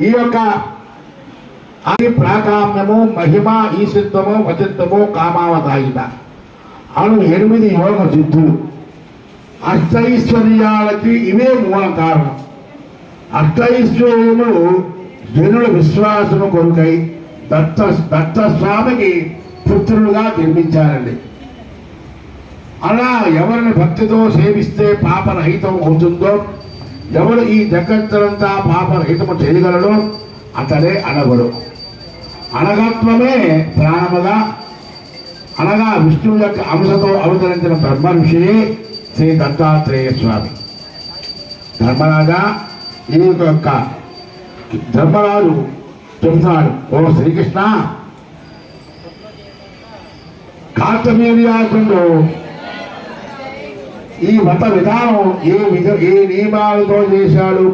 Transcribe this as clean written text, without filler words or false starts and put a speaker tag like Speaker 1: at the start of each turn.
Speaker 1: ఈ యొక్క ప్రాకామ్యము, మహిమ, ఈశిత్వము, వచిత్వము, కామావతాయిత అను 8 యోగ సిద్ధులు. అష్టైశ్వర్యాలకి ఇవే మూల కారణం. అష్టైశ్వర్యములు జనుల విశ్వాసము కొరకై దత్తస్వామికి పుత్రులుగా నిర్మించారండి. అలా ఎవరిని భక్తితో సేవిస్తే పాపరహితం అవుతుందో, ఎవరు ఈ జగత్తులంతా పాపరహితము చేయగలడో అతడే అణగుడు. అణగత్వమే ప్రాణముగా, అనగా విష్ణువు యొక్క అంశతో అవతరించిన బ్రహ్మ ఋషియే శ్రీ దత్తాత్రేయ స్వామి. ధర్మరాజా, ఈ యొక్క ధర్మరాజు చెబుతున్నాడు, ఓ శ్రీకృష్ణ, కార్తవీర్యార్జునుడు ఈ మత విధానం ఏ నియమాలతో చేశాడు